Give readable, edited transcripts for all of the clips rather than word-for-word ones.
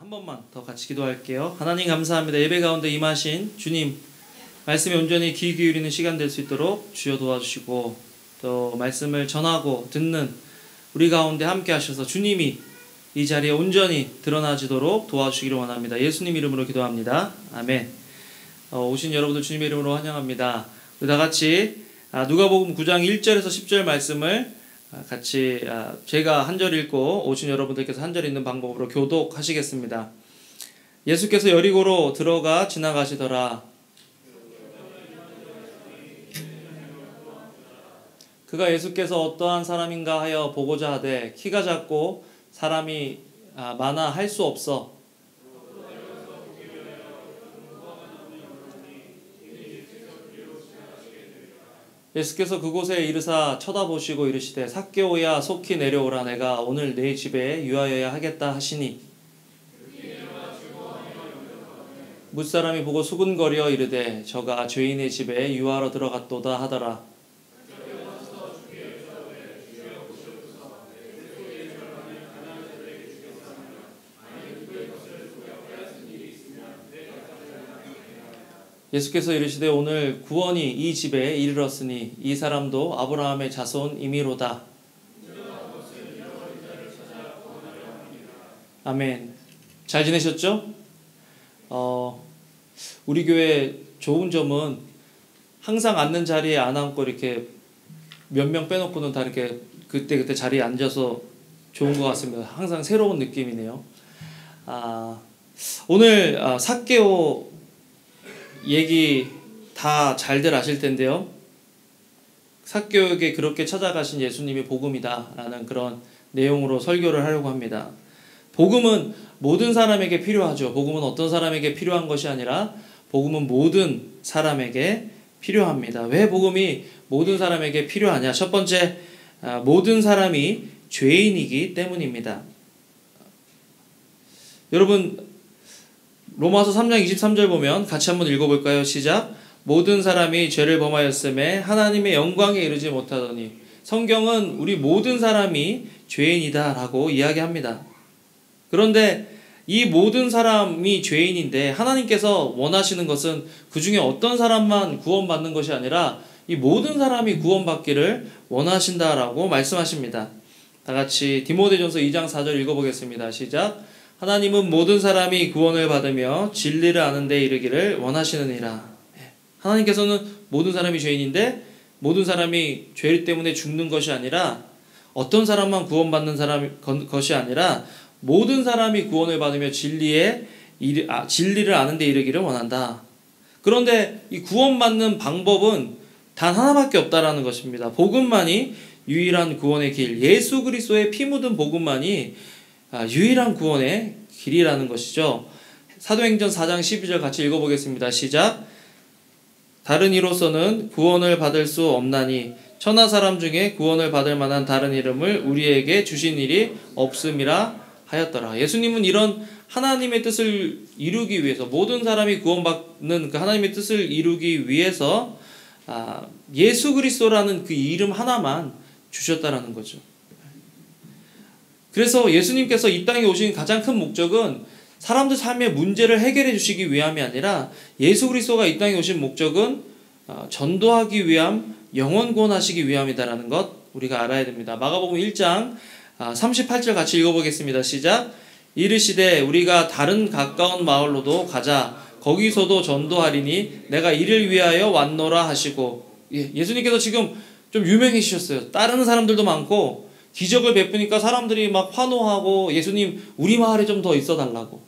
한 번만 더 같이 기도할게요. 하나님 감사합니다. 예배 가운데 임하신 주님 말씀에 온전히 귀 기울이는 시간 될 수 있도록 주여 도와주시고 또 말씀을 전하고 듣는 우리 가운데 함께 하셔서 주님이 이 자리에 온전히 드러나지도록 도와주시기를 원합니다. 예수님 이름으로 기도합니다. 아멘. 오신 여러분들 주님의 이름으로 환영합니다. 우리 다 같이 누가복음 9장 1절에서 10절 말씀을 같이 제가 한 절 읽고 오신 여러분들께서 한 절 읽는 방법으로 교독하시겠습니다. 예수께서 여리고로 들어가 지나가시더라. 그가 예수께서 어떠한 사람인가 하여 보고자 하되 키가 작고 사람이 많아 할 수 없어 예수께서 그곳에 이르사 쳐다보시고 이르시되 삭개오야 속히 내려오라. 내가 오늘 네 집에 유하여야 하겠다 하시니 뭇사람이 보고 수군거려 이르되 저가 죄인의 집에 유하러 들어갔도다 하더라. 예수께서 이르시되 오늘 구원이 이 집에 이르렀으니 이 사람도 아브라함의 자손이미로다. 아멘. 잘 지내셨죠? 우리 교회 좋은 점은 항상 앉는 자리에 안 앉고 이렇게 몇 명 빼놓고는 다 이렇게 그때 자리에 앉아서 좋은 것 같습니다. 항상 새로운 느낌이네요. 오늘 삭개오 얘기 다 잘들 아실 텐데요. 삭개오에게 그렇게 찾아가신 예수님이 복음이다 라는 그런 내용으로 설교를 하려고 합니다. 복음은 모든 사람에게 필요하죠. 복음은 어떤 사람에게 필요한 것이 아니라 복음은 모든 사람에게 필요합니다. 왜 복음이 모든 사람에게 필요하냐? 첫 번째, 모든 사람이 죄인이기 때문입니다. 여러분 로마서 3장 23절 보면 같이 한번 읽어볼까요? 시작. 모든 사람이 죄를 범하였음에 하나님의 영광에 이르지 못하더니. 성경은 우리 모든 사람이 죄인이다 라고 이야기합니다. 그런데 이 모든 사람이 죄인인데 하나님께서 원하시는 것은 그 중에 어떤 사람만 구원받는 것이 아니라 이 모든 사람이 구원받기를 원하신다라고 말씀하십니다. 다 같이 디모데전서 2장 4절 읽어보겠습니다. 시작. 하나님은 모든 사람이 구원을 받으며 진리를 아는 데 이르기를 원하시느니라. 하나님께서는 모든 사람이 죄인인데 모든 사람이 죄 때문에 죽는 것이 아니라 어떤 사람만 구원받는 것이 아니라 모든 사람이 구원을 받으며 진리를 아는 데 이르기를 원한다. 그런데 이 구원받는 방법은 단 하나밖에 없다라는 것입니다. 복음만이 유일한 구원의 길, 예수 그리스도의 피 묻은 복음만이 유일한 구원의 길이라는 것이죠. 사도행전 4장 12절 같이 읽어보겠습니다. 시작. 다른 이로서는 구원을 받을 수 없나니 천하 사람 중에 구원을 받을 만한 다른 이름을 우리에게 주신 일이 없음이라 하였더라. 예수님은 이런 하나님의 뜻을 이루기 위해서 모든 사람이 구원받는 그 하나님의 뜻을 이루기 위해서 예수 그리스도라는 그 이름 하나만 주셨다라는 거죠. 그래서 예수님께서 이 땅에 오신 가장 큰 목적은 사람들 삶의 문제를 해결해 주시기 위함이 아니라 예수 그리스도가 이 땅에 오신 목적은 전도하기 위함, 영혼 구원하시기 위함이다라는 것 우리가 알아야 됩니다. 마가복음 1장 38절 같이 읽어보겠습니다. 시작. 이르시되 우리가 다른 가까운 마을로도 가자. 거기서도 전도하리니 내가 이를 위하여 왔노라 하시고. 예수님께서 지금 좀 유명해지셨어요. 따르는 사람들도 많고 기적을 베푸니까 사람들이 막 환호하고 예수님 우리 마을에 좀 더 있어 달라고.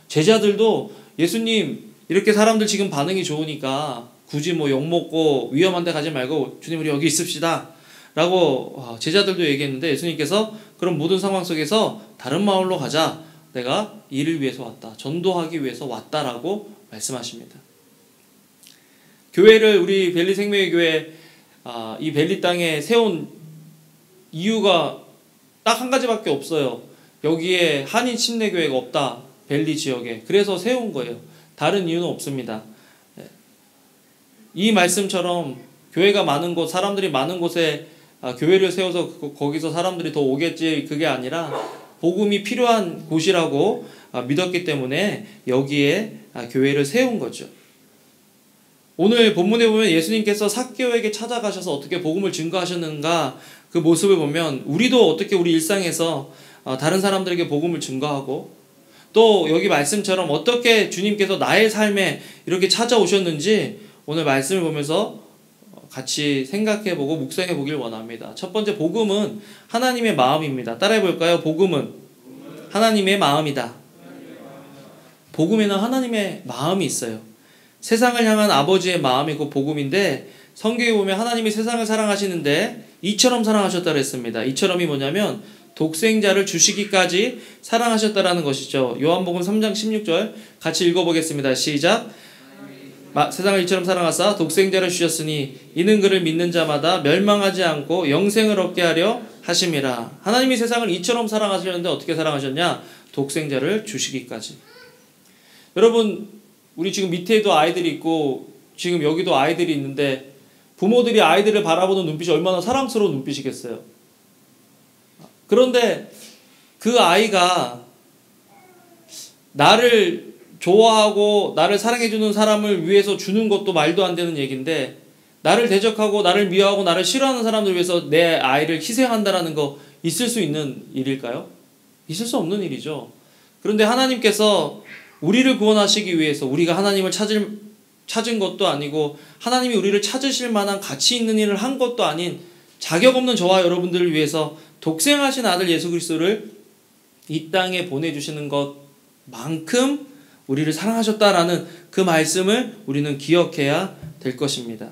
제자들도 예수님 이렇게 사람들 지금 반응이 좋으니까 굳이 뭐 욕먹고 위험한 데 가지 말고 주님 우리 여기 있읍시다 라고 제자들도 얘기했는데 예수님께서 그런 모든 상황 속에서 다른 마을로 가자. 내가 이를 위해서 왔다. 전도하기 위해서 왔다라고 말씀하십니다. 교회를 우리 벨리 생명의 교회 이 벨리 땅에 세운 이유가 딱 한 가지밖에 없어요. 여기에 한인 침례교회가 없다. 벨리 지역에. 그래서 세운 거예요. 다른 이유는 없습니다. 이 말씀처럼 교회가 많은 곳, 사람들이 많은 곳에 교회를 세워서 거기서 사람들이 더 오겠지 그게 아니라 복음이 필요한 곳이라고 믿었기 때문에 여기에 교회를 세운 거죠. 오늘 본문에 보면 예수님께서 삭개오에게 찾아가셔서 어떻게 복음을 증거하셨는가 그 모습을 보면 우리도 어떻게 우리 일상에서 다른 사람들에게 복음을 증거하고 또 여기 말씀처럼 어떻게 주님께서 나의 삶에 이렇게 찾아오셨는지 오늘 말씀을 보면서 같이 생각해보고 묵상해보길 원합니다. 첫 번째, 복음은 하나님의 마음입니다. 따라해볼까요? 복음은 하나님의 마음이다. 복음에는 하나님의 마음이 있어요. 세상을 향한 아버지의 마음이 곧 복음인데 성경에 보면 하나님이 세상을 사랑하시는데 이처럼 사랑하셨다고 했습니다. 이처럼이 뭐냐면 독생자를 주시기까지 사랑하셨다라는 것이죠. 요한복음 3장 16절 같이 읽어보겠습니다. 시작. 세상을 이처럼 사랑하사 독생자를 주셨으니 이는 그를 믿는 자마다 멸망하지 않고 영생을 얻게 하려 하심이라. 하나님이 세상을 이처럼 사랑하셨는데 어떻게 사랑하셨냐? 독생자를 주시기까지. 여러분, 우리 지금 밑에도 아이들이 있고 지금 여기도 아이들이 있는데 부모들이 아이들을 바라보는 눈빛이 얼마나 사랑스러운 눈빛이겠어요. 그런데 그 아이가 나를 좋아하고 나를 사랑해주는 사람을 위해서 주는 것도 말도 안 되는 얘기인데 나를 대적하고 나를 미워하고 나를 싫어하는 사람들 위해서 내 아이를 희생한다라는 거 있을 수 있는 일일까요? 있을 수 없는 일이죠. 그런데 하나님께서 우리를 구원하시기 위해서 우리가 하나님을 찾은 것도 아니고 하나님이 우리를 찾으실 만한 가치 있는 일을 한 것도 아닌 자격 없는 저와 여러분들을 위해서 독생하신 아들 예수 그리스도를 이 땅에 보내주시는 것만큼 우리를 사랑하셨다라는 그 말씀을 우리는 기억해야 될 것입니다.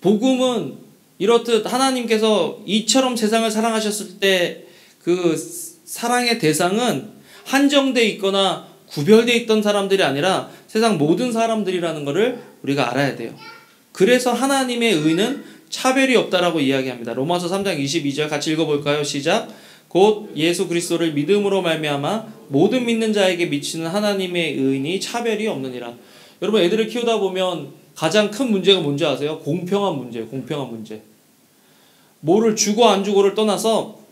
복음은 이렇듯 하나님께서 이처럼 세상을 사랑하셨을 때 그 사랑의 대상은 한정되어 있거나 구별되어 있던 사람들이 아니라 세상 모든 사람들이라는 것을 우리가 알아야 돼요. 그래서 하나님의 의는 차별이 없다라고 이야기합니다. 로마서 3장 22절 같이 읽어볼까요? 시작. 곧 예수 그리스도를 믿음으로 말미암아 모든 믿는 자에게 미치는 하나님의 의인이 차별이 없느니라. 여러분, 애들을 키우다 보면 가장 큰 문제가 뭔지 아세요? 공평한 문제예요. 공평한 문제. 뭐를 주고 안 주고를 떠나서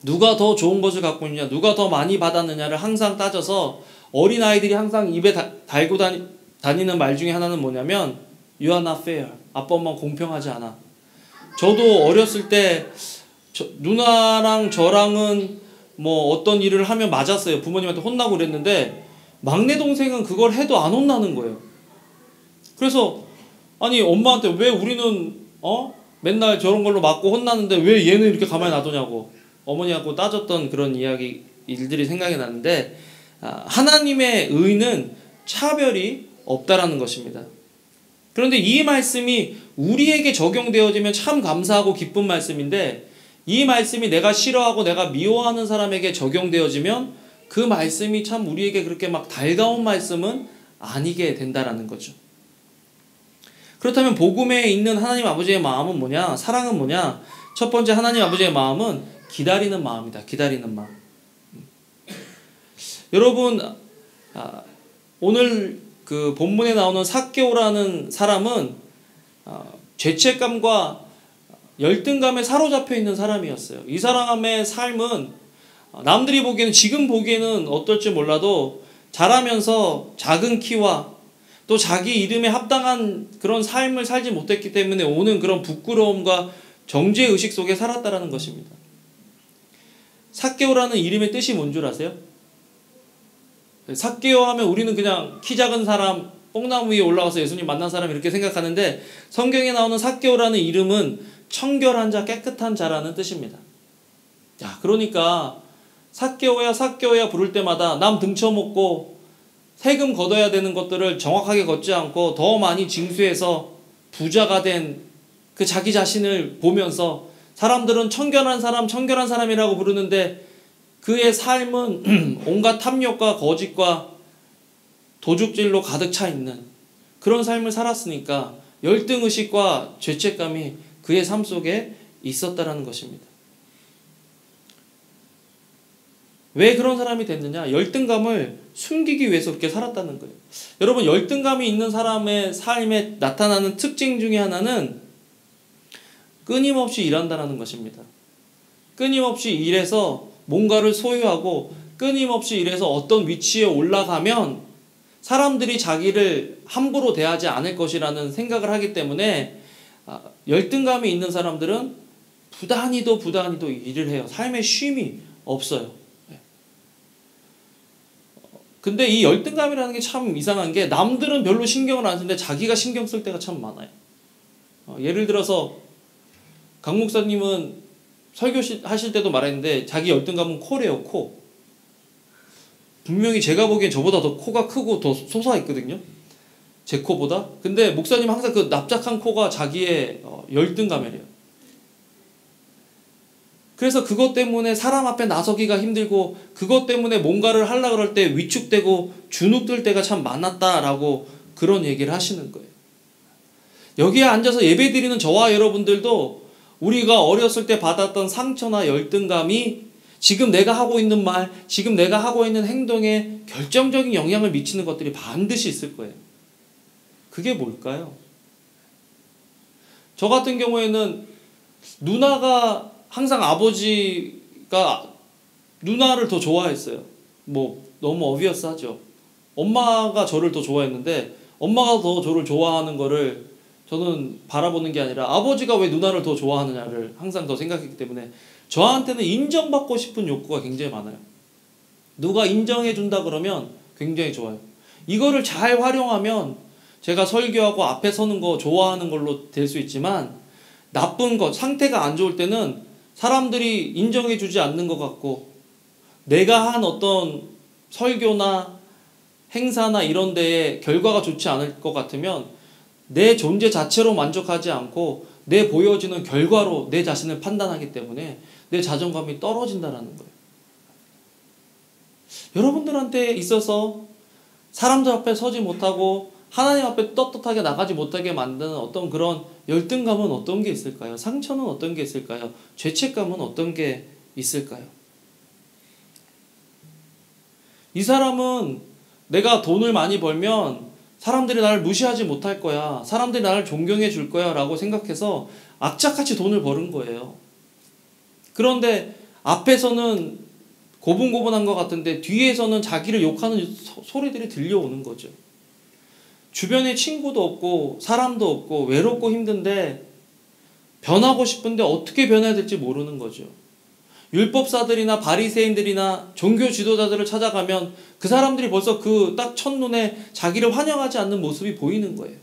누가 더 좋은 것을 갖고 있느냐, 누가 더 많이 받았느냐를 항상 따져서 어린아이들이 항상 입에 달고 다니는 말 중에 하나는 뭐냐면 You are not fair. 아빠 엄마 공평하지 않아. 저도 어렸을 때 누나랑 저랑은 뭐 어떤 일을 하면 맞았어요. 부모님한테 혼나고 그랬는데 막내 동생은 그걸 해도 안 혼나는 거예요. 그래서 아니 엄마한테 왜 우리는 맨날 저런 걸로 맞고 혼나는데 왜 얘는 이렇게 가만히 놔두냐고 어머니하고 따졌던 그런 일들이 생각이 나는데 하나님의 의는 차별이 없다라는 것입니다. 그런데 이 말씀이 우리에게 적용되어지면 참 감사하고 기쁜 말씀인데 이 말씀이 내가 싫어하고 내가 미워하는 사람에게 적용되어지면 그 말씀이 참 우리에게 그렇게 막 달가운 말씀은 아니게 된다라는 거죠. 그렇다면 복음에 있는 하나님 아버지의 마음은 뭐냐? 사랑은 뭐냐? 첫 번째, 하나님 아버지의 마음은 기다리는 마음이다. 기다리는 마음. 여러분, 오늘 그 본문에 나오는 삭개오라는 사람은 죄책감과 열등감에 사로잡혀 있는 사람이었어요. 이 사람의 삶은 남들이 보기에는, 지금 보기에는 어떨지 몰라도 자라면서 작은 키와 또 자기 이름에 합당한 그런 삶을 살지 못했기 때문에 오는 그런 부끄러움과 정죄의식 속에 살았다라는 것입니다. 삭개오라는 이름의 뜻이 뭔 줄 아세요? 삭개오 하면 우리는 그냥 키 작은 사람, 뽕나무 위에 올라가서 예수님 만난 사람 이렇게 생각하는데 성경에 나오는 삭개오라는 이름은 청결한 자, 깨끗한 자라는 뜻입니다. 야, 그러니까 삭개오야 삭개오야 부를 때마다 남 등쳐먹고 세금 걷어야 되는 것들을 정확하게 걷지 않고 더 많이 징수해서 부자가 된 그 자기 자신을 보면서 사람들은 청결한 사람이라고 부르는데 그의 삶은 온갖 탐욕과 거짓과 도둑질로 가득 차 있는 그런 삶을 살았으니까 열등의식과 죄책감이 그의 삶 속에 있었다라는 것입니다. 왜 그런 사람이 됐느냐? 열등감을 숨기기 위해서 그렇게 살았다는 거예요. 여러분, 열등감이 있는 사람의 삶에 나타나는 특징 중에 하나는 끊임없이 일한다는 것입니다. 끊임없이 일해서 뭔가를 소유하고 끊임없이 일해서 어떤 위치에 올라가면 사람들이 자기를 함부로 대하지 않을 것이라는 생각을 하기 때문에 열등감이 있는 사람들은 부단히도 일을 해요. 삶에 쉼이 없어요. 근데 이 열등감이라는 게 참 이상한 게 남들은 별로 신경을 안 쓰는데 자기가 신경 쓸 때가 참 많아요. 예를 들어서 강 목사님은 설교 하실 때도 말했는데 자기 열등감은 코래요. 코. 분명히 제가 보기엔 저보다 더 코가 크고 더 솟아있거든요. 제 코보다. 근데 목사님 항상 그 납작한 코가 자기의 열등감이래요. 그래서 그것 때문에 사람 앞에 나서기가 힘들고 그것 때문에 뭔가를 하려고 그럴 때 위축되고 주눅들 때가 참 많았다라고 그런 얘기를 하시는 거예요. 여기에 앉아서 예배드리는 저와 여러분들도 우리가 어렸을 때 받았던 상처나 열등감이 지금 내가 하고 있는 말, 지금 내가 하고 있는 행동에 결정적인 영향을 미치는 것들이 반드시 있을 거예요. 그게 뭘까요? 저 같은 경우에는 누나가 항상 아버지가 누나를 더 좋아했어요. 뭐 너무 obvious하죠. 엄마가 저를 더 좋아했는데 엄마가 더 저를 좋아하는 거를 저는 바라보는 게 아니라 아버지가 왜 누나를 더 좋아하느냐를 항상 더 생각했기 때문에 저한테는 인정받고 싶은 욕구가 굉장히 많아요. 누가 인정해 준다 그러면 굉장히 좋아요. 이거를 잘 활용하면 제가 설교하고 앞에 서는 거 좋아하는 걸로 될 수 있지만 나쁜 것, 상태가 안 좋을 때는 사람들이 인정해 주지 않는 것 같고 내가 한 어떤 설교나 행사나 이런 데에 결과가 좋지 않을 것 같으면 내 존재 자체로 만족하지 않고 내 보여지는 결과로 내 자신을 판단하기 때문에 내 자존감이 떨어진다는 거예요. 여러분들한테 있어서 사람들 앞에 서지 못하고 하나님 앞에 떳떳하게 나가지 못하게 만드는 어떤 그런 열등감은 어떤 게 있을까요? 상처는 어떤 게 있을까요? 죄책감은 어떤 게 있을까요? 이 사람은 내가 돈을 많이 벌면 사람들이 나를 무시하지 못할 거야. 사람들이 나를 존경해 줄 거야 라고 생각해서 악착같이 돈을 버는 거예요. 그런데 앞에서는 고분고분한 것 같은데 뒤에서는 자기를 욕하는 소리들이 들려오는 거죠. 주변에 친구도 없고 사람도 없고 외롭고 힘든데 변하고 싶은데 어떻게 변해야 될지 모르는 거죠. 율법사들이나 바리새인들이나 종교 지도자들을 찾아가면 그 사람들이 벌써 그 딱 첫눈에 자기를 환영하지 않는 모습이 보이는 거예요.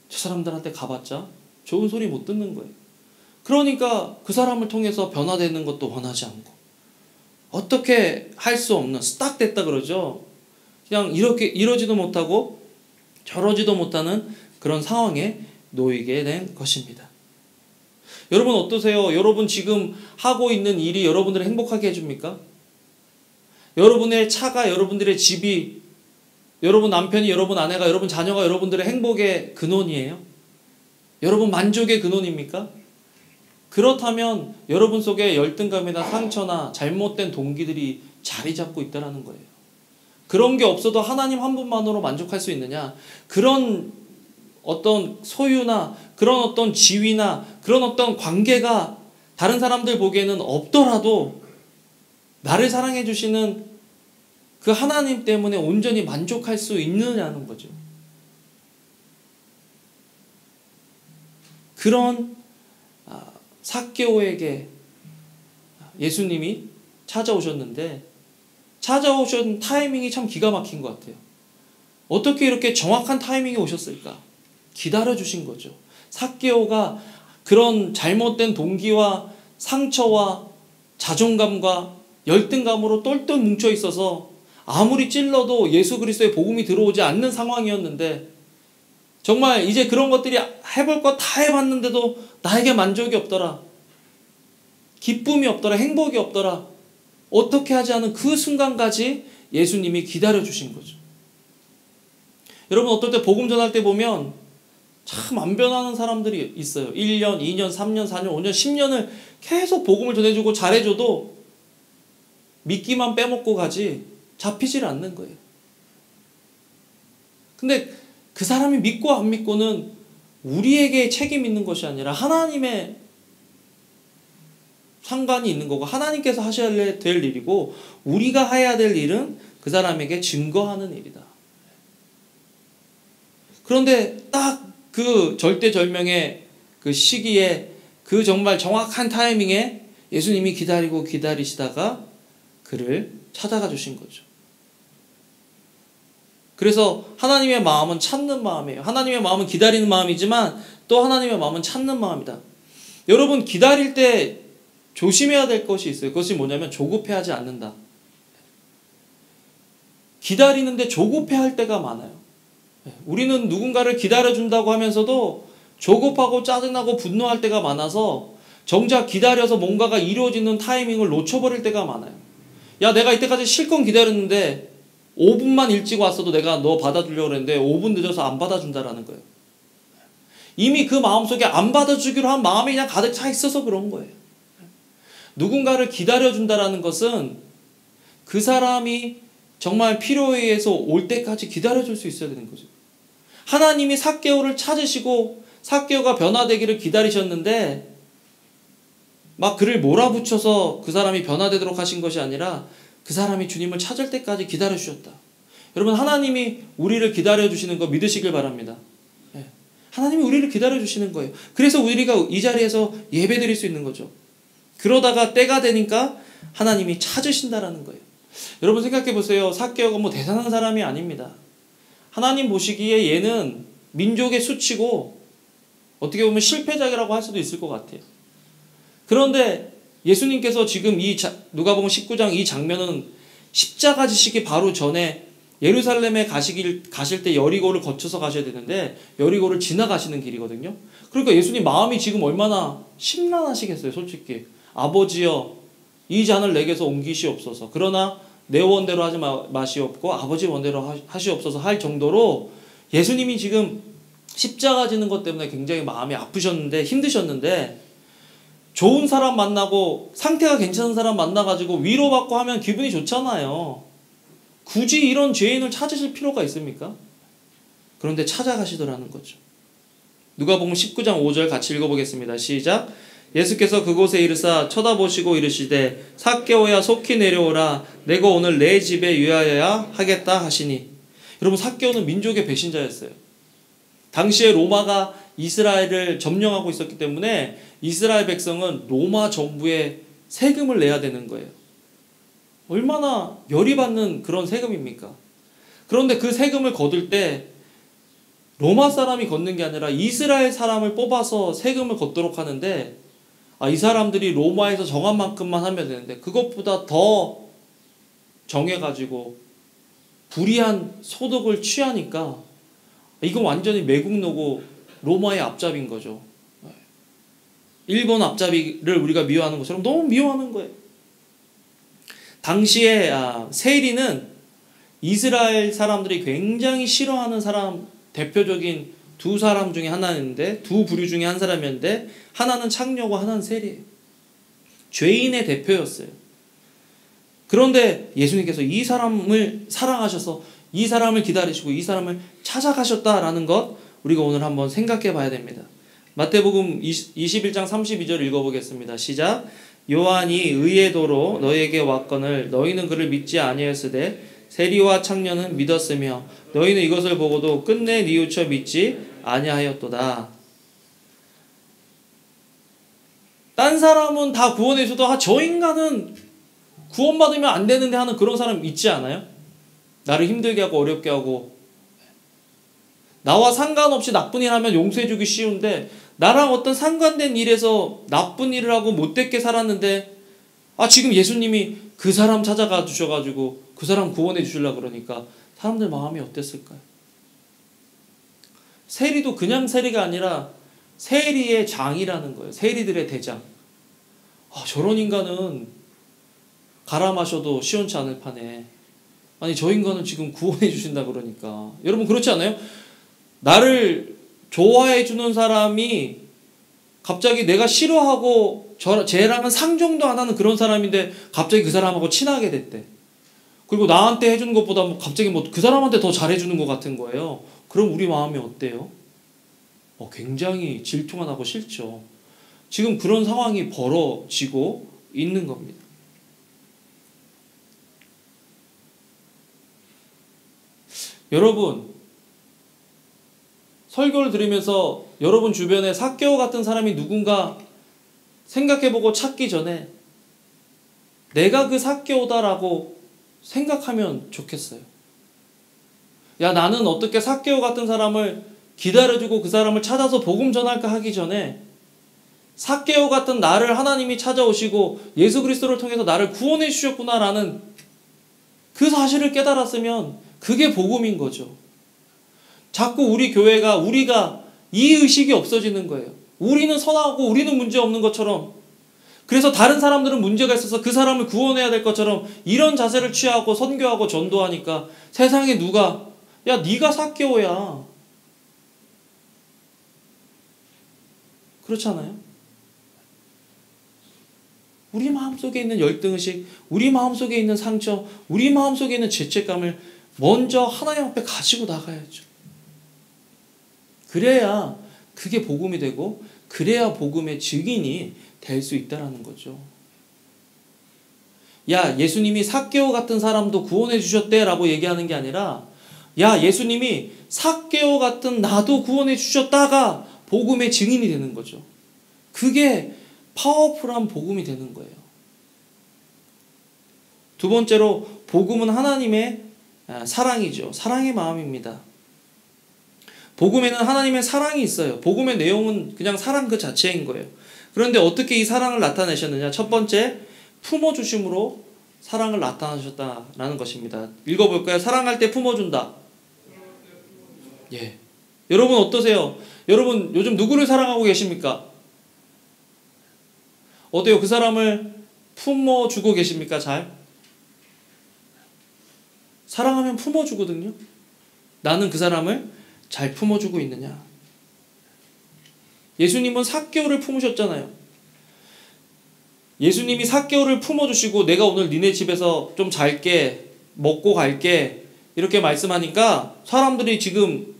저 사람들한테 가봤자 좋은 소리 못 듣는 거예요. 그러니까 그 사람을 통해서 변화되는 것도 원하지 않고 어떻게 할 수 없는 스탁됐다 그러죠. 그냥 이렇게 이러지도 못하고 저러지도 못하는 그런 상황에 놓이게 된 것입니다. 여러분 어떠세요? 여러분 지금 하고 있는 일이 여러분들을 행복하게 해줍니까? 여러분의 차가, 여러분들의 집이, 여러분 남편이, 여러분 아내가, 여러분 자녀가 여러분들의 행복의 근원이에요? 여러분 만족의 근원입니까? 그렇다면 여러분 속에 열등감이나 상처나 잘못된 동기들이 자리 잡고 있다는 거예요. 그런 게 없어도 하나님 한 분만으로 만족할 수 있느냐? 그런 어떤 소유나 그런 어떤 지위나 그런 어떤 관계가 다른 사람들 보기에는 없더라도 나를 사랑해 주시는 그 하나님 때문에 온전히 만족할 수 있느냐는 거죠. 그런 삭개오에게 예수님이 찾아오셨는데 찾아오신 타이밍이 참 기가 막힌 것 같아요. 어떻게 이렇게 정확한 타이밍에 오셨을까? 기다려주신 거죠. 삭개오가 그런 잘못된 동기와 상처와 자존감과 열등감으로 똘똘 뭉쳐 있어서 아무리 찔러도 예수 그리스도의 복음이 들어오지 않는 상황이었는데 정말 이제 그런 것들이 해볼 거 다 해봤는데도 나에게 만족이 없더라. 기쁨이 없더라. 행복이 없더라. 어떻게 하지 않은 그 순간까지 예수님이 기다려주신 거죠. 여러분 어떨 때 복음 전할 때 보면 참 안 변하는 사람들이 있어요. 1년, 2년, 3년, 4년, 5년, 10년을 계속 복음을 전해주고 잘해줘도 믿기만 빼먹고 가지 잡히질 않는 거예요. 근데 그 사람이 믿고 안 믿고는 우리에게 책임 있는 것이 아니라 하나님의 상관이 있는 거고 하나님께서 하셔야 될 일이고 우리가 해야 될 일은 그 사람에게 증거하는 일이다. 그런데 딱 그 절대절명의 그 시기에 그 정말 정확한 타이밍에 예수님이 기다리시다가 그를 찾아가 주신 거죠. 그래서 하나님의 마음은 찾는 마음이에요. 하나님의 마음은 기다리는 마음이지만 또 하나님의 마음은 찾는 마음이다. 여러분 기다릴 때 조심해야 될 것이 있어요. 그것이 뭐냐면 조급해하지 않는다. 기다리는데 조급해할 때가 많아요. 우리는 누군가를 기다려준다고 하면서도 조급하고 짜증나고 분노할 때가 많아서 정작 기다려서 뭔가가 이루어지는 타이밍을 놓쳐버릴 때가 많아요. 야, 내가 이때까지 실컷 기다렸는데 5분만 일찍 왔어도 내가 너 받아주려고 그랬는데 5분 늦어서 안 받아준다라는 거예요. 이미 그 마음속에 안 받아주기로 한 마음이 그냥 가득 차 있어서 그런 거예요. 누군가를 기다려준다라는 것은 그 사람이 정말 필요에 의해서 올 때까지 기다려줄 수 있어야 되는 거죠. 하나님이 삭개오를 찾으시고 삭개오가 변화되기를 기다리셨는데 막 그를 몰아붙여서 그 사람이 변화되도록 하신 것이 아니라 그 사람이 주님을 찾을 때까지 기다려주셨다. 여러분 하나님이 우리를 기다려주시는 거 믿으시길 바랍니다. 하나님이 우리를 기다려주시는 거예요. 그래서 우리가 이 자리에서 예배드릴 수 있는 거죠. 그러다가 때가 되니까 하나님이 찾으신다라는 거예요. 여러분 생각해 보세요. 삭개오가 뭐 대단한 사람이 아닙니다. 하나님 보시기에 얘는 민족의 수치고 어떻게 보면 실패작이라고 할 수도 있을 것 같아요. 그런데 예수님께서 지금 누가복음 19장 이 장면은 십자가 지시기 바로 전에 예루살렘에 가실 때 여리고를 거쳐서 가셔야 되는데 여리고를 지나가시는 길이거든요. 그러니까 예수님 마음이 지금 얼마나 심란하시겠어요. 솔직히 아버지여 이 잔을 내게서 옮기시옵소서. 그러나 내 원대로 하지 마시옵고 아버지 원대로 하시옵소서 할 정도로 예수님이 지금 십자가 지는 것 때문에 굉장히 마음이 아프셨는데 힘드셨는데 좋은 사람 만나고 상태가 괜찮은 사람 만나가지고 위로받고 하면 기분이 좋잖아요. 굳이 이런 죄인을 찾으실 필요가 있습니까? 그런데 찾아가시더라는 거죠. 누가복음 19장 5절 같이 읽어보겠습니다. 시작. 예수께서 그곳에 이르사 쳐다보시고 이르시되 삭개오야 속히 내려오라 내가 오늘 내 집에 유하여야 하겠다 하시니. 여러분 삭개오는 민족의 배신자였어요. 당시에 로마가 이스라엘을 점령하고 있었기 때문에 이스라엘 백성은 로마 정부에 세금을 내야 되는 거예요. 얼마나 열이 받는 그런 세금입니까? 그런데 그 세금을 거둘 때 로마 사람이 걷는 게 아니라 이스라엘 사람을 뽑아서 세금을 걷도록 하는데 이 사람들이 로마에서 정한 만큼만 하면 되는데 그것보다 더 정해가지고 불이한 소득을 취하니까 이건 완전히 매국노고 로마의 앞잡이인 거죠. 일본 앞잡이를 우리가 미워하는 것처럼 너무 미워하는 거예요. 당시에 세리는 이스라엘 사람들이 굉장히 싫어하는 사람 대표적인 두 사람 중에 하나였는데 두 부류 중에 한 사람이었는데 하나는 창녀고 하나는 세리예요. 죄인의 대표였어요. 그런데 예수님께서 이 사람을 사랑하셔서 이 사람을 기다리시고 이 사람을 찾아가셨다라는 것 우리가 오늘 한번 생각해 봐야 됩니다. 마태복음 21장 32절 읽어보겠습니다. 시작. 요한이 의의 도로 너희에게 왔거늘 너희는 그를 믿지 아니하였으되 세리와 창녀는 믿었으며 너희는 이것을 보고도 끝내 뉘우쳐 믿지 아니하였도다. 딴 사람은 다 구원해 줘도 저 인간은 구원받으면 안 되는데 하는 그런 사람 있지 않아요? 나를 힘들게 하고 어렵게 하고 나와 상관없이 나쁜 일 하면 용서해 주기 쉬운데 나랑 어떤 상관된 일에서 나쁜 일을 하고 못되게 살았는데 지금 예수님이 그 사람 찾아가 주셔가지고 그 사람 구원해 주시려고 그러니까 사람들 마음이 어땠을까요? 세리도 그냥 세리가 아니라 세리의 장이라는 거예요. 세리들의 대장. 저런 인간은 갈아 마셔도 시원치 않을 판에 아니 저 인간은 지금 구원해 주신다 그러니까. 여러분 그렇지 않아요? 나를 좋아해 주는 사람이 갑자기 내가 싫어하고 쟤랑은 상종도 안 하는 그런 사람인데 갑자기 그 사람하고 친하게 됐대. 그리고 나한테 해주는 것보다 갑자기 그 사람한테 더 잘해주는 것 같은 거예요. 그럼 우리 마음이 어때요? 굉장히 질투가 나고 싫죠. 지금 그런 상황이 벌어지고 있는 겁니다. 여러분, 설교를 들으면서 여러분 주변에 삭개오 같은 사람이 누군가 생각해보고 찾기 전에 내가 그 삭개오다라고 생각하면 좋겠어요. 야, 나는 어떻게 삭개오 같은 사람을 기다려주고 그 사람을 찾아서 복음 전할까 하기 전에 삭개오 같은 나를 하나님이 찾아오시고 예수 그리스도를 통해서 나를 구원해 주셨구나라는 그 사실을 깨달았으면 그게 복음인 거죠. 자꾸 우리 교회가 우리가 이 의식이 없어지는 거예요. 우리는 선하고 우리는 문제 없는 것처럼, 그래서 다른 사람들은 문제가 있어서 그 사람을 구원해야 될 것처럼 이런 자세를 취하고 선교하고 전도하니까 세상에 누가 야 네가 삭개오야 그렇잖아요. 우리 마음속에 있는 열등의식, 우리 마음속에 있는 상처, 우리 마음속에 있는 죄책감을 먼저 하나님 앞에 가지고 나가야죠. 그래야 그게 복음이 되고 그래야 복음의 증인이 될 수 있다는 거죠. 야, 예수님이 삭개오 같은 사람도 구원해 주셨대 라고 얘기하는 게 아니라 야, 예수님이 삭개오 같은 나도 구원해 주셨다가 복음의 증인이 되는 거죠. 그게 파워풀한 복음이 되는 거예요. 두 번째로 복음은 하나님의 사랑이죠. 사랑의 마음입니다. 복음에는 하나님의 사랑이 있어요. 복음의 내용은 그냥 사랑 그 자체인 거예요. 그런데 어떻게 이 사랑을 나타내셨느냐? 첫 번째, 품어주심으로 사랑을 나타내셨다라는 것입니다. 읽어볼까요? 사랑할 때 품어준다. 예. 여러분 어떠세요? 여러분 요즘 누구를 사랑하고 계십니까? 어때요? 그 사람을 품어주고 계십니까? 잘? 사랑하면 품어주거든요. 나는 그 사람을 잘 품어주고 있느냐? 예수님은 삭개오를 품으셨잖아요. 예수님이 삭개오를 품어주시고 내가 오늘 니네 집에서 좀 잘게, 먹고 갈게 이렇게 말씀하니까 사람들이 지금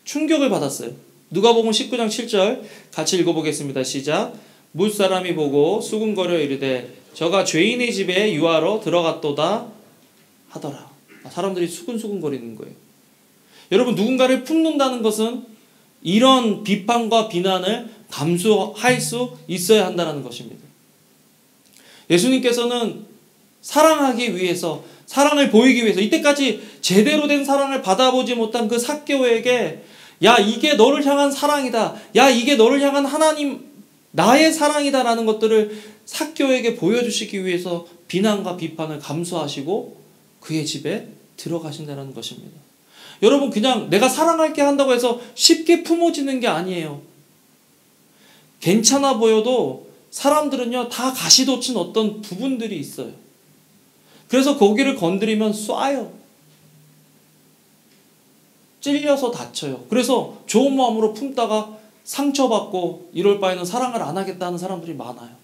충격을 받았어요. 누가복음 19장 7절 같이 읽어보겠습니다. 시작. 무사람이 보고 수군거려 이르되 저가 죄인의 집에 유하러 들어갔도다 하더라. 사람들이 수근수근거리는 거예요. 여러분, 누군가를 품는다는 것은 이런 비판과 비난을 감수할 수 있어야 한다는 것입니다. 예수님께서는 사랑하기 위해서, 사랑을 보이기 위해서 이때까지 제대로 된 사랑을 받아보지 못한 그 삭개오에게 야, 이게 너를 향한 사랑이다. 야, 이게 너를 향한 하나님 나의 사랑이다라는 것들을 삭개오에게 보여주시기 위해서 비난과 비판을 감수하시고 그의 집에 들어가신다는 것입니다. 여러분, 그냥 내가 사랑할게 한다고 해서 쉽게 품어지는 게 아니에요. 괜찮아 보여도 사람들은요 다 가시돋친 어떤 부분들이 있어요. 그래서 거기를 건드리면 쏴요. 찔려서 다쳐요. 그래서 좋은 마음으로 품다가 상처받고 이럴 바에는 사랑을 안 하겠다는 사람들이 많아요.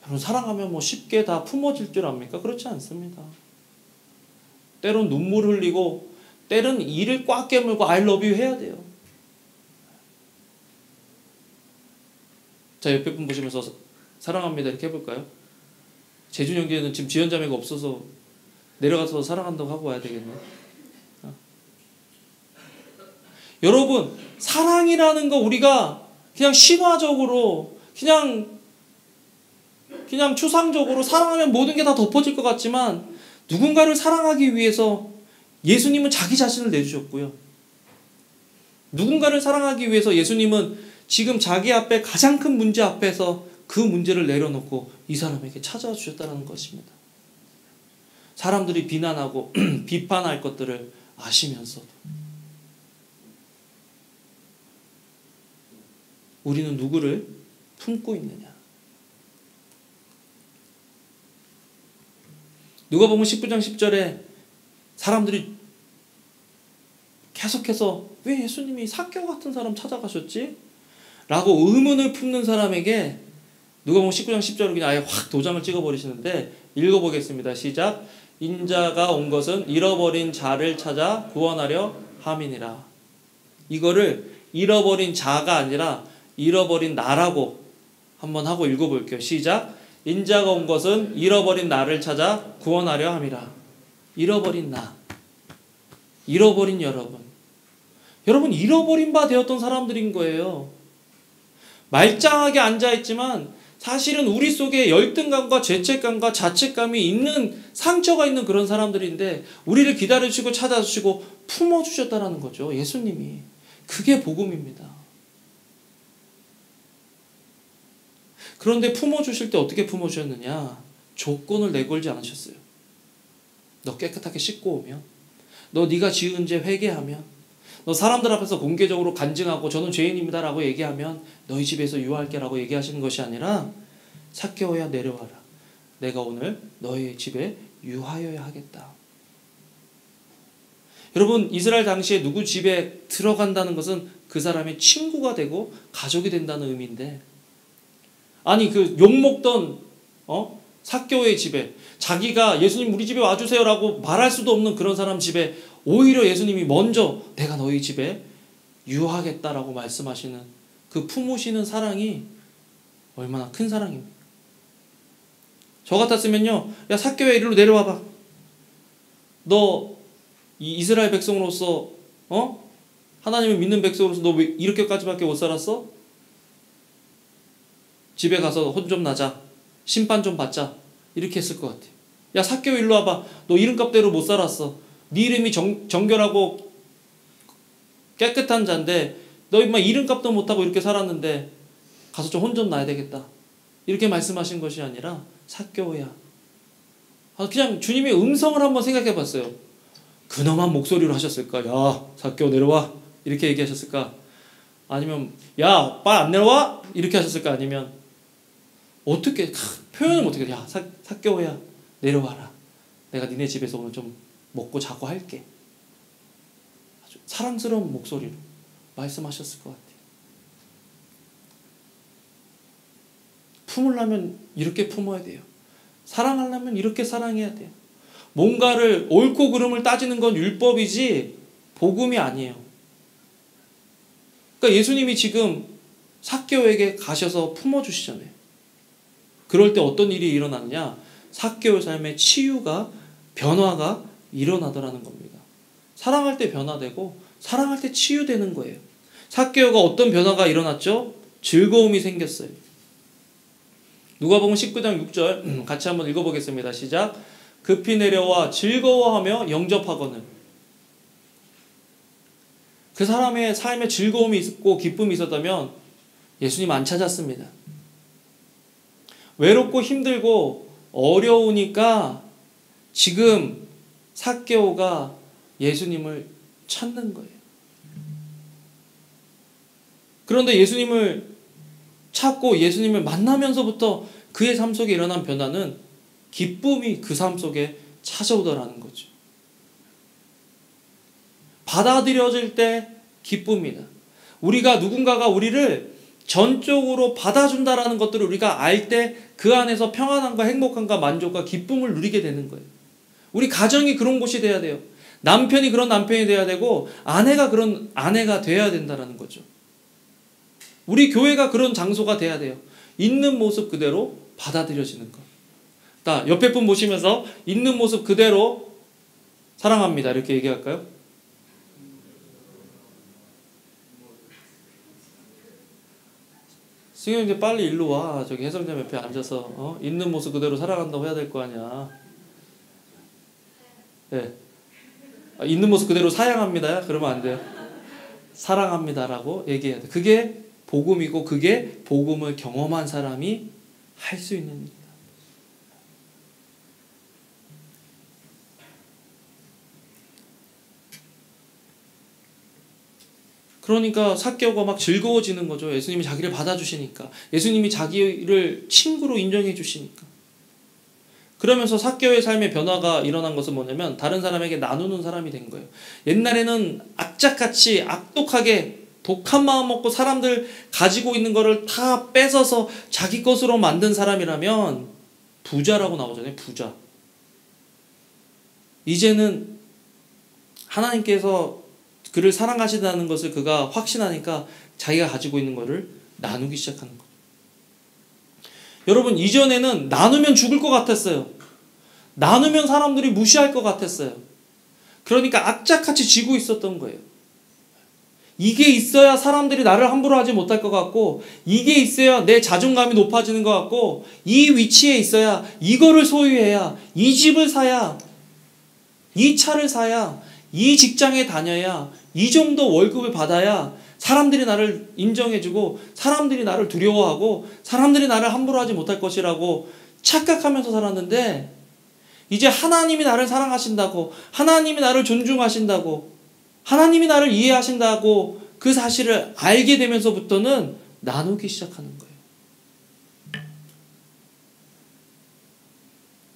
여러분, 사랑하면 뭐 쉽게 다 품어질 줄 압니까? 그렇지 않습니다. 때론 눈물 흘리고 때론 이를 꽉 깨물고 I love you 해야 돼요. 자, 옆에 분 보시면서 사랑합니다 이렇게 해볼까요? 재준 형제는 지금 지연자매가 없어서 내려가서 사랑한다고 하고 와야 되겠네. 여러분, 사랑이라는 거 우리가 그냥 신화적으로 그냥 추상적으로 사랑하면 모든 게 다 덮어질 것 같지만 누군가를 사랑하기 위해서 예수님은 자기 자신을 내주셨고요. 누군가를 사랑하기 위해서 예수님은 지금 자기 앞에 가장 큰 문제 앞에서 그 문제를 내려놓고 이 사람에게 찾아와 주셨다는 것입니다. 사람들이 비난하고 비판할 것들을 아시면서도 우리는 누구를 품고 있느냐? 누가복음 19장 10절에 사람들이 계속해서 왜 예수님이 삭개오 같은 사람 찾아가셨지? 라고 의문을 품는 사람에게 누가복음 19장 10절을 그냥 아예 확 도장을 찍어버리시는데 읽어보겠습니다. 시작. 인자가 온 것은 잃어버린 자를 찾아 구원하려 함이니라. 이거를 잃어버린 자가 아니라 잃어버린 나라고 한번 하고 읽어볼게요. 시작. 인자가 온 것은 잃어버린 나를 찾아 구원하려 함이라. 잃어버린 나. 잃어버린 여러분. 여러분 잃어버린 바 되었던 사람들인 거예요. 말짱하게 앉아있지만 사실은 우리 속에 열등감과 죄책감과 자책감이 있는 상처가 있는 그런 사람들인데 우리를 기다려주시고 찾아주시고 품어주셨다라는 거죠. 예수님이. 그게 복음입니다. 그런데 품어주실 때 어떻게 품어주셨느냐? 조건을 내걸지 않으셨어요. 너 깨끗하게 씻고 오면, 너 네가 지은 죄 회개하면, 너 사람들 앞에서 공개적으로 간증하고 저는 죄인입니다 라고 얘기하면 너희 집에서 유하할게 라고 얘기하시는 것이 아니라 삭개오야 내려와라. 내가 오늘 너희 집에 유하여야 하겠다. 여러분 이스라엘 당시에 누구 집에 들어간다는 것은 그 사람의 친구가 되고 가족이 된다는 의미인데 아니 그 욕먹던 삭개오의 집에 자기가 예수님 우리 집에 와주세요 라고 말할 수도 없는 그런 사람 집에 오히려 예수님이 먼저 내가 너희 집에 유하겠다라고 말씀하시는 그 품으시는 사랑이 얼마나 큰 사랑입니까? 저 같았으면요, 야 삭개오야 이리로 내려와봐. 너 이 이스라엘 백성으로서 하나님을 믿는 백성으로서 너 왜 이렇게까지밖에 못 살았어? 집에 가서 혼 좀 나자. 심판 좀 받자. 이렇게 했을 것 같아요. 야 삭개오 일로 와봐. 너 이름값대로 못 살았어. 네 이름이 정결하고 깨끗한 자인데 너 인마 이름값도 못하고 이렇게 살았는데 가서 좀 혼 좀 나야 되겠다. 이렇게 말씀하신 것이 아니라 삭개오야. 그냥 주님의 음성을 한번 생각해 봤어요. 근엄한 목소리로 하셨을까? 야 삭개오 내려와. 이렇게 얘기하셨을까? 아니면 야 빨리 안 내려와? 이렇게 하셨을까? 아니면 어떻게 표현을 못해. 야 삭개오야 내려와라. 내가 니네 집에서 오늘 좀 먹고 자고 할게. 아주 사랑스러운 목소리로 말씀하셨을 것 같아요. 품으려면 이렇게 품어야 돼요. 사랑하려면 이렇게 사랑해야 돼요. 뭔가를 옳고 그름을 따지는 건 율법이지 복음이 아니에요. 그러니까 예수님이 지금 삭개오에게 가셔서 품어주시잖아요. 그럴 때 어떤 일이 일어났냐? 삭개오의 삶의 치유가 변화가 일어나더라는 겁니다. 사랑할 때 변화되고 사랑할 때 치유되는 거예요. 삭개오가 어떤 변화가 일어났죠? 즐거움이 생겼어요. 누가복음 19장 6절 같이 한번 읽어보겠습니다. 시작. 급히 내려와 즐거워하며 영접하거늘. 그 사람의 삶에 즐거움이 있고 기쁨이 있었다면 예수님 안 찾았습니다. 외롭고 힘들고 어려우니까 지금 삭개오가 예수님을 찾는 거예요. 그런데 예수님을 찾고 예수님을 만나면서부터 그의 삶 속에 일어난 변화는 기쁨이 그 삶 속에 찾아오더라는 거죠. 받아들여질 때 기쁩니다. 누군가가 우리를 전적으로 받아준다라는 것들을 우리가 알 때 그 안에서 평안함과 행복함과 만족과 기쁨을 누리게 되는 거예요. 우리 가정이 그런 곳이 돼야 돼요. 남편이 그런 남편이 돼야 되고 아내가 그런 아내가 돼야 된다는 거죠. 우리 교회가 그런 장소가 돼야 돼요. 있는 모습 그대로 받아들여지는 것. 옆에 분 보시면서 있는 모습 그대로 사랑합니다. 이렇게 얘기할까요? 승현 이제 빨리 일로 와. 저기 혜성자 옆에 앉아서 있는 모습 그대로 사랑한다고 해야 될 거 아니야. 네. 있는 모습 그대로 사양합니다. 그러면 안 돼요. 사랑합니다라고 얘기해야 돼. 그게 복음이고 그게 복음을 경험한 사람이 할 수 있는 일이다. 그러니까 삭개오가 막 즐거워지는 거죠. 예수님이 자기를 받아주시니까. 예수님이 자기를 친구로 인정해 주시니까. 그러면서 삭개오의 삶의 변화가 일어난 것은 뭐냐면 다른 사람에게 나누는 사람이 된 거예요. 옛날에는 악착같이 악독하게 독한 마음 먹고 사람들 가지고 있는 거를 다 뺏어서 자기 것으로 만든 사람이라면 부자라고 나오잖아요. 부자. 이제는 하나님께서 그를 사랑하신다는 것을 그가 확신하니까 자기가 가지고 있는 것을 나누기 시작하는 거예요. 여러분, 이전에는 나누면 죽을 것 같았어요. 나누면 사람들이 무시할 것 같았어요. 그러니까 악착같이 쥐고 있었던 거예요. 이게 있어야 사람들이 나를 함부로 하지 못할 것 같고, 이게 있어야 내 자존감이 높아지는 것 같고, 이 위치에 있어야, 이거를 소유해야, 이 집을 사야, 이 차를 사야, 이 직장에 다녀야, 이 정도 월급을 받아야 사람들이 나를 인정해주고, 사람들이 나를 두려워하고, 사람들이 나를 함부로 하지 못할 것이라고 착각하면서 살았는데, 이제 하나님이 나를 사랑하신다고, 하나님이 나를 존중하신다고, 하나님이 나를 이해하신다고 그 사실을 알게 되면서부터는 나누기 시작하는 거예요.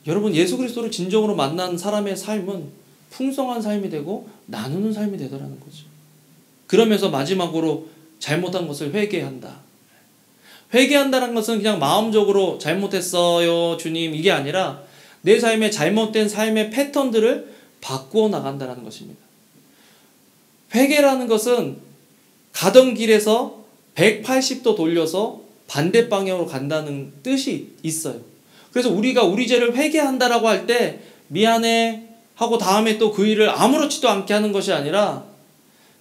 여러분, 예수 그리스도를 진정으로 만난 사람의 삶은 풍성한 삶이 되고 나누는 삶이 되더라는 거죠. 그러면서 마지막으로 잘못한 것을 회개한다. 회개한다는 것은 그냥 마음적으로 잘못했어요 주님 이게 아니라 내 삶의 잘못된 삶의 패턴들을 바꾸어 나간다는 것입니다. 회개라는 것은 가던 길에서 180도 돌려서 반대 방향으로 간다는 뜻이 있어요. 그래서 우리가 우리 죄를 회개한다라고 할 때 미안해 하고 다음에 또 그 일을 아무렇지도 않게 하는 것이 아니라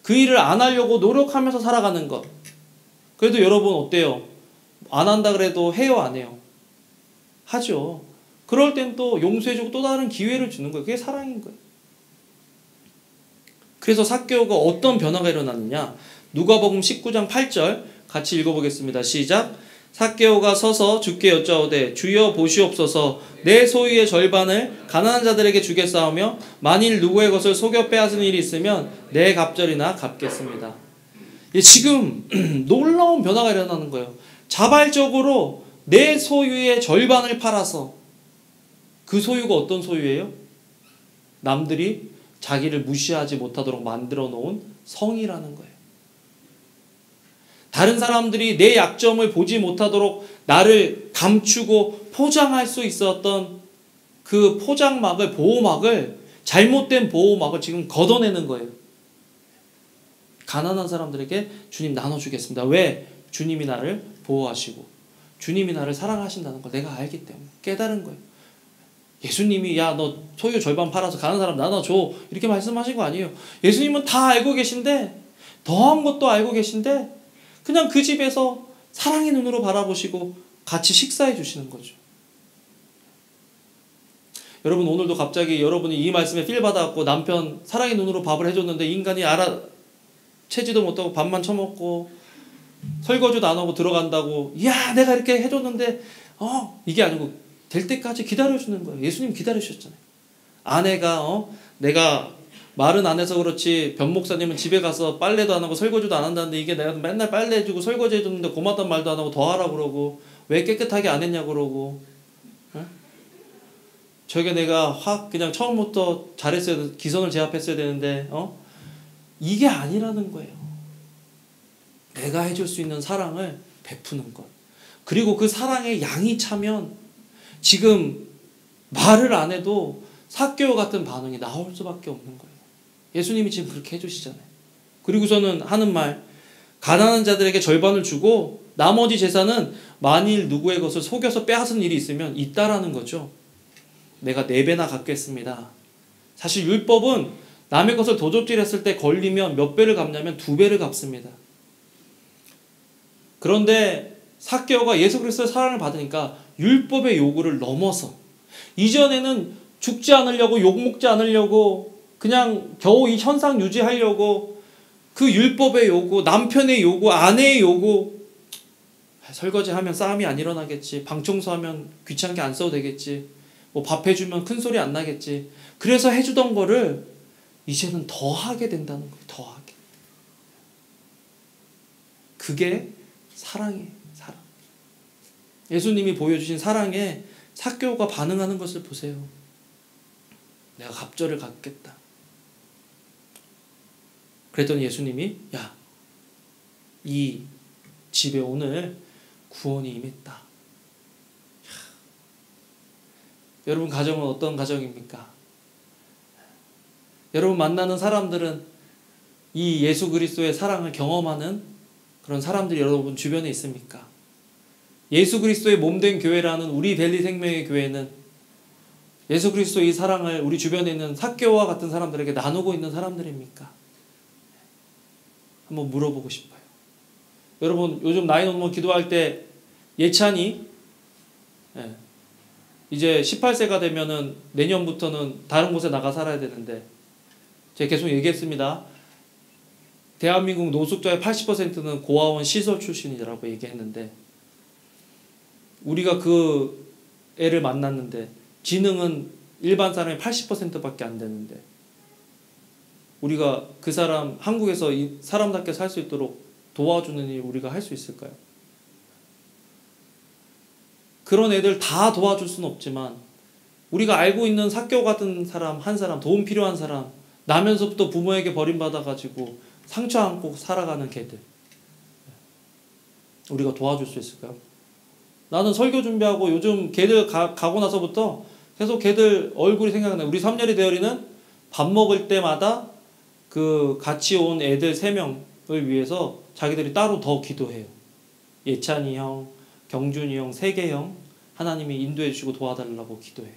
그 일을 안 하려고 노력하면서 살아가는 것. 그래도 여러분 어때요? 안 한다 그래도 해요, 안 해요? 하죠. 그럴 땐 또 용서해주고 또 다른 기회를 주는 거예요. 그게 사랑인 거예요. 그래서 삭개오가 어떤 변화가 일어났느냐? 누가복음 19장 8절 같이 읽어보겠습니다. 시작. 삭개오가 서서 주께 여짜오되 주여 보시옵소서 내 소유의 절반을 가난한 자들에게 주겠사오며 만일 누구의 것을 속여 빼앗은 일이 있으면 내 갑절이나 갚겠습니다. 지금 놀라운 변화가 일어나는 거예요. 자발적으로 내 소유의 절반을 팔아서 그 소유가 어떤 소유예요? 남들이 자기를 무시하지 못하도록 만들어 놓은 성이라는 거예요. 다른 사람들이 내 약점을 보지 못하도록 나를 감추고 포장할 수 있었던 그 포장막을, 보호막을, 잘못된 보호막을 지금 걷어내는 거예요. 가난한 사람들에게 주님 나눠주겠습니다. 왜? 주님이 나를 보호하시고 주님이 나를 사랑하신다는 걸 내가 알기 때문에 깨달은 거예요. 예수님이 야 너 소유 절반 팔아서 가난한 사람 나눠줘 이렇게 말씀하신 거 아니에요. 예수님은 다 알고 계신데 더한 것도 알고 계신데 그냥 그 집에서 사랑의 눈으로 바라보시고 같이 식사해 주시는 거죠. 여러분 오늘도 갑자기 여러분이 이 말씀에 필 받아갖고 남편 사랑의 눈으로 밥을 해줬는데 인간이 알아채지도 못하고 밥만 처먹고 설거지도 안 하고 들어간다고 야 내가 이렇게 해줬는데 이게 아니고 될 때까지 기다려주는 거예요. 예수님 기다리셨잖아요. 아내가 내가 말은 안 해서 그렇지 변 목사님은 집에 가서 빨래도 안 하고 설거지도 안 한다는데 이게 내가 맨날 빨래 해주고 설거지 해줬는데 고맙단 말도 안 하고 더 하라고 그러고 왜 깨끗하게 안 했냐고 그러고 저게 내가 확 그냥 처음부터 잘했어야 기선을 제압했어야 되는데 이게 아니라는 거예요. 내가 해줄 수 있는 사랑을 베푸는 것. 그리고 그 사랑의 양이 차면 지금 말을 안 해도 삭개오 같은 반응이 나올 수밖에 없는 거예요. 예수님이 지금 그렇게 해주시잖아요. 그리고서는 하는 말 가난한 자들에게 절반을 주고 나머지 재산은 만일 누구의 것을 속여서 빼앗은 일이 있으면 있다라는 거죠. 내가 4배나 갚겠습니다. 사실 율법은 남의 것을 도적질했을 때 걸리면 몇 배를 갚냐면 2배를 갚습니다. 그런데 삭개오가 예수 그리스도의 사랑을 받으니까 율법의 요구를 넘어서 이전에는 죽지 않으려고 욕먹지 않으려고 그냥 겨우 이 현상 유지하려고 그 율법의 요구, 남편의 요구, 아내의 요구 설거지하면 싸움이 안 일어나겠지. 방 청소하면 귀찮게 안 써도 되겠지. 뭐 밥 해주면 큰 소리 안 나겠지. 그래서 해주던 거를 이제는 더 하게 된다는 거예요. 더 하게. 그게 사랑이에요. 사랑. 예수님이 보여주신 사랑에 삭개오가 반응하는 것을 보세요. 내가 갑절을 갚겠다. 그랬더니 예수님이 야, 이 집에 오늘 구원이 임했다. 여러분 가정은 어떤 가정입니까? 여러분 만나는 사람들은 이 예수 그리스도의 사랑을 경험하는 그런 사람들이 여러분 주변에 있습니까? 예수 그리스도의 몸된 교회라는 우리 벨리 생명의 교회는 예수 그리스도의 이 사랑을 우리 주변에 있는 삭개오와 같은 사람들에게 나누고 있는 사람들입니까? 한번 물어보고 싶어요. 여러분 요즘 나인원원 기도할 때 예찬이 이제 18세가 되면은 내년부터는 다른 곳에 나가 살아야 되는데 제가 계속 얘기했습니다. 대한민국 노숙자의 80%는 고아원 시설 출신이라고 얘기했는데 우리가 그 애를 만났는데 지능은 일반 사람의 80%밖에 안 되는데 우리가 그 사람 한국에서 사람답게 살 수 있도록 도와주는 일 우리가 할 수 있을까요? 그런 애들 다 도와줄 수는 없지만 우리가 알고 있는 삭개오 같은 사람 한 사람, 도움 필요한 사람, 나면서부터 부모에게 버림받아가지고 상처 안고 살아가는 개들 우리가 도와줄 수 있을까요? 나는 설교 준비하고 요즘 걔들 가고 나서부터 계속 걔들 얼굴이 생각나요. 우리 삼열이 대열이는 밥 먹을 때마다 그 같이 온 애들 3명을 위해서 자기들이 따로 더 기도해요. 예찬이 형, 경준이 형, 세계 형 하나님이 인도해 주시고 도와달라고 기도해요.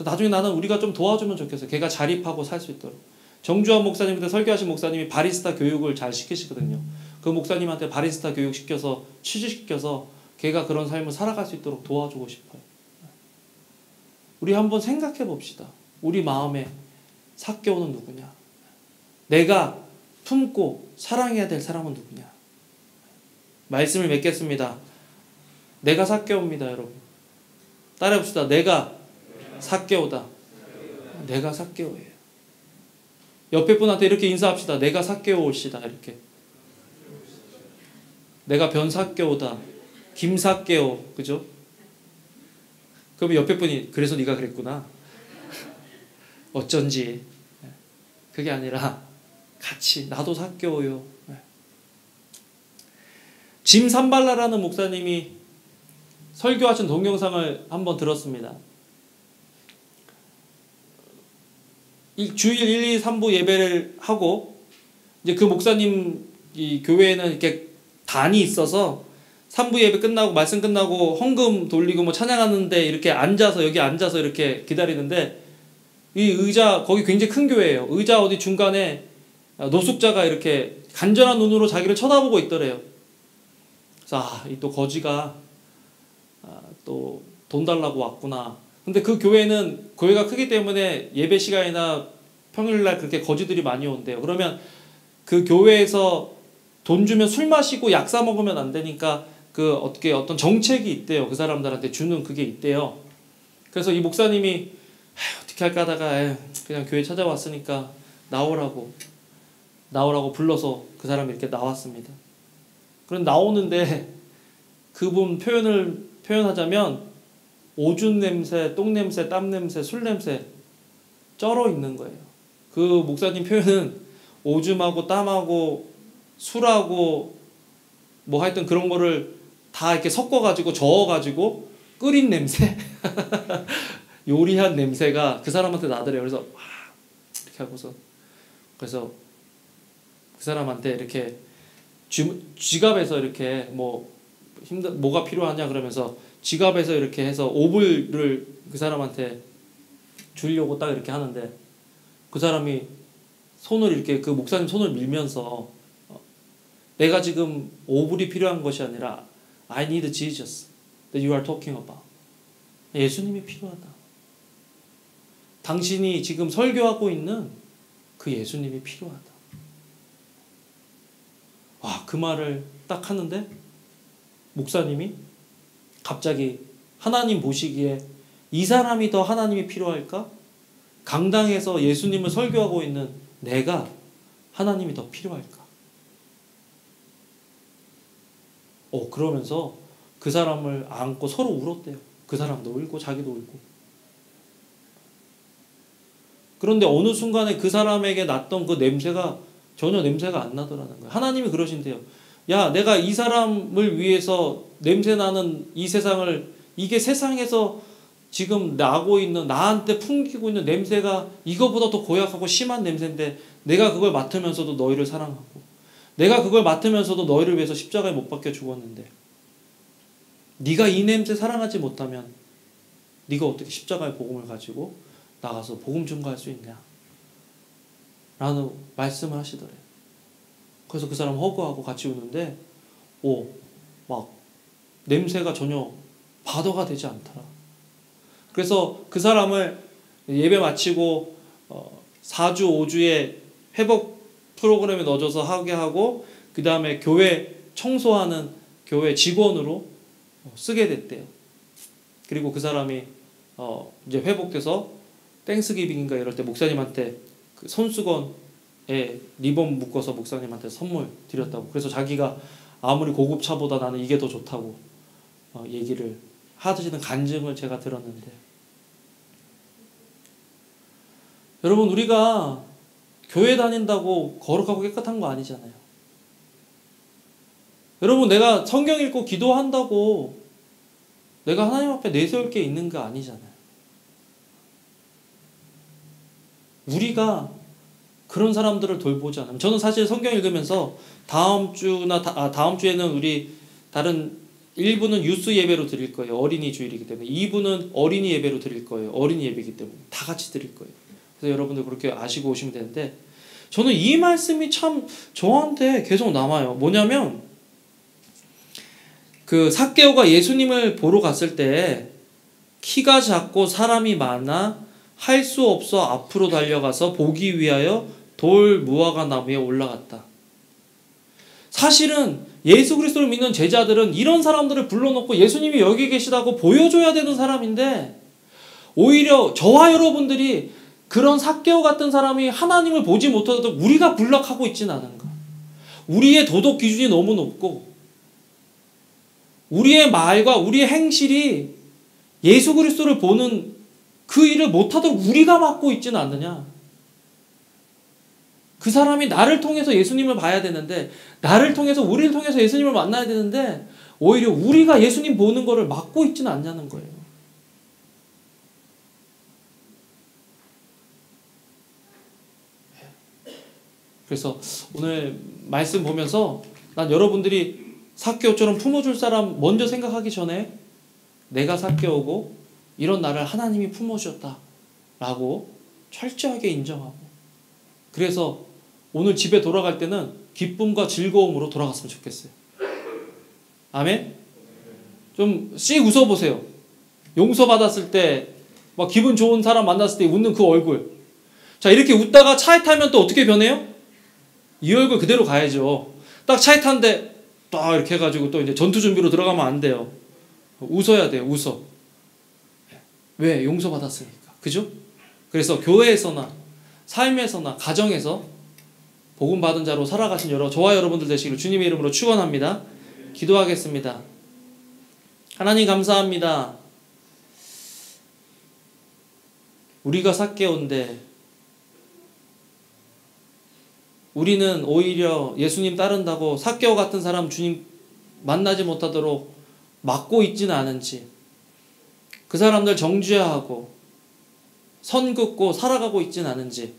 나중에 나는 우리가 좀 도와주면 좋겠어요. 걔가 자립하고 살 수 있도록. 정주환 목사님한테 설교하신 목사님이 바리스타 교육을 잘 시키시거든요. 그 목사님한테 바리스타 교육 시켜서 취직시켜서 걔가 그런 삶을 살아갈 수 있도록 도와주고 싶어요. 우리 한번 생각해 봅시다. 우리 마음에 삭개오는 누구냐? 내가 품고 사랑해야 될 사람은 누구냐? 말씀을 맺겠습니다. 내가 삭개오입니다, 여러분. 따라해봅시다. 내가 삭개오다. 내가 삭개오예요. 옆에 분한테 이렇게 인사합시다. 내가 삭개오올시다. 이렇게. 내가 변삭개오다. 김삭개오. 그죠? 그럼 옆에 분이 그래서 네가 그랬구나. 어쩐지. 그게 아니라 같이 나도 삭개오요. 짐 산발라라는 목사님이 설교하신 동영상을 한번 들었습니다. 주일 1, 2, 3부 예배를 하고 이제 그 목사님 이 교회에는 이렇게 단이 있어서 3부 예배 끝나고 말씀 끝나고 헌금 돌리고 뭐 찬양하는데 이렇게 앉아서 여기 앉아서 이렇게 기다리는데 이 의자 거기 굉장히 큰 교회예요. 의자 어디 중간에 노숙자가 이렇게 간절한 눈으로 자기를 쳐다보고 있더래요. 그래서 이 또 거지가 또 돈 달라고 왔구나. 근데 그 교회는 교회가 크기 때문에 예배 시간이나 평일날 그렇게 거지들이 많이 온대요. 그러면 그 교회에서 돈 주면 술 마시고 약 사 먹으면 안 되니까 그 어떤 정책이 있대요. 그 사람들한테 주는 그게 있대요. 그래서 이 목사님이 어떻게 할까 하다가 그냥 교회 찾아왔으니까 나오라고 불러서 그 사람이 이렇게 나왔습니다. 그럼 나오는데 그분 표현하자면 오줌 냄새, 똥 냄새, 땀 냄새, 술 냄새 쩔어 있는 거예요. 그 목사님 표현은 오줌하고 땀하고 술하고 뭐 하여튼 그런 거를 다 이렇게 섞어가지고 저어가지고 끓인 냄새 요리한 냄새가 그 사람한테 나더래요. 그래서 이렇게 하고서 그래서 그 사람한테 이렇게 지갑에서 이렇게 뭐가 필요하냐 그러면서 지갑에서 이렇게 해서 오불을 그 사람한테 주려고 딱 이렇게 하는데 그 사람이 손을 이렇게 그 목사님 손을 밀면서 내가 지금 오불이 필요한 것이 아니라 I need Jesus that you are talking about. 예수님이 필요하다. 당신이 지금 설교하고 있는 그 예수님이 필요하다. 그 말을 딱 하는데 목사님이 갑자기 하나님 보시기에 이 사람이 더 하나님이 필요할까? 강당에서 예수님을 설교하고 있는 내가 하나님이 더 필요할까? 그러면서 그 사람을 안고 서로 울었대요. 그 사람도 울고 자기도 울고. 그런데 어느 순간에 그 사람에게 났던 그 냄새가 전혀 냄새가 안 나더라는 거예요. 하나님이 그러신대요. 야, 내가 이 사람을 위해서 냄새나는 이 세상을, 이게 세상에서 지금 나고 있는, 나한테 풍기고 있는 냄새가 이거보다 더 고약하고 심한 냄새인데 내가 그걸 맡으면서도 너희를 사랑하고 내가 그걸 맡으면서도 너희를 위해서 십자가에 못 박혀 죽었는데 네가 이 냄새 사랑하지 못하면 네가 어떻게 십자가의 복음을 가지고 나가서 복음 증거할 수 있냐? 라는 말씀을 하시더래요. 그래서 그 사람 허구하고 같이 우는데 막 냄새가 전혀 바더가 되지 않더라. 그래서 그 사람을 예배 마치고 4주 5주의 회복 프로그램에 넣어줘서 하게 하고 그 다음에 교회 청소하는 교회 직원으로 쓰게 됐대요. 그리고 그 사람이 이제 회복돼서 땡스기빙인가 이럴 때 목사님한테 그 손수건에 리본 묶어서 목사님한테 선물 드렸다고. 그래서 자기가 아무리 고급차보다 나는 이게 더 좋다고 얘기를 하시는 간증을 제가 들었는데, 여러분, 우리가 교회 다닌다고 거룩하고 깨끗한 거 아니잖아요. 여러분, 내가 성경 읽고 기도한다고 내가 하나님 앞에 내세울 게 있는 거 아니잖아요. 우리가 그런 사람들을 돌보지 않으면, 저는 사실 성경 읽으면서 다음 주에는 우리 다른 1부는 유스 예배로 드릴 거예요. 어린이 주일이기 때문에. 2부는 어린이 예배로 드릴 거예요. 어린이 예배이기 때문에 다 같이 드릴 거예요. 그래서 여러분들 그렇게 아시고 오시면 되는데, 저는 이 말씀이 참 저한테 계속 남아요. 뭐냐면 그 삭개오가 예수님을 보러 갔을 때 키가 작고 사람이 많아 할 수 없어 앞으로 달려가서 보기 위하여 돌 무화과 나무에 올라갔다. 사실은 예수 그리스도를 믿는 제자들은 이런 사람들을 불러놓고 예수님이 여기 계시다고 보여줘야 되는 사람인데, 오히려 저와 여러분들이 그런 삭개오 같은 사람이 하나님을 보지 못하도 우리가 불락하고 있지는 않은가. 우리의 도덕 기준이 너무 높고 우리의 말과 우리의 행실이 예수 그리스도를 보는 그 일을 못하도록 우리가 막고 있지는 않느냐. 그 사람이 나를 통해서 예수님을 봐야 되는데, 나를 통해서 우리를 통해서 예수님을 만나야 되는데 오히려 우리가 예수님 보는 거를 막고 있지는 않냐는 거예요. 그래서 오늘 말씀 보면서 난 여러분들이 삭개오처럼 품어줄 사람 먼저 생각하기 전에 내가 삭개오고 이런 나를 하나님이 품어주셨다 라고 철저하게 인정하고, 그래서 오늘 집에 돌아갈 때는 기쁨과 즐거움으로 돌아갔으면 좋겠어요. 아멘? 좀 씩 웃어보세요. 용서받았을 때 막 기분 좋은 사람 만났을 때 웃는 그 얼굴. 자, 이렇게 웃다가 차에 타면 또 어떻게 변해요? 이 얼굴 그대로 가야죠. 딱 차에 탔는데 딱 이렇게 해가지고 또 이제 전투 준비로 들어가면 안 돼요. 웃어야 돼요. 웃어. 왜? 용서받았으니까. 그죠? 그래서 교회에서나 삶에서나 가정에서 복음 받은 자로 살아가신 저와 여러분들 되시기를 주님의 이름으로 축원합니다. 기도하겠습니다. 하나님 감사합니다. 우리가 삭개오인데 우리는 오히려 예수님 따른다고 삭개오 같은 사람 주님 만나지 못하도록 막고 있지는 않은지, 그 사람들 정죄하고 선 긋고 살아가고 있지는 않은지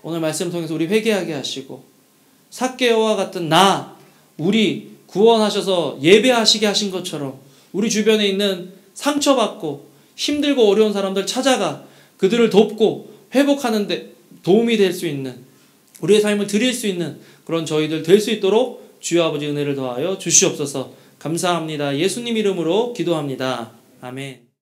오늘 말씀 통해서 우리 회개하게 하시고, 삭개오와 같은 우리 구원하셔서 예배하시게 하신 것처럼 우리 주변에 있는 상처받고 힘들고 어려운 사람들 찾아가 그들을 돕고 회복하는 데 도움이 될 수 있는, 우리의 삶을 드릴 수 있는 그런 저희들 될 수 있도록 주여 아버지 은혜를 더하여 주시옵소서. 감사합니다. 예수님 이름으로 기도합니다. 아멘.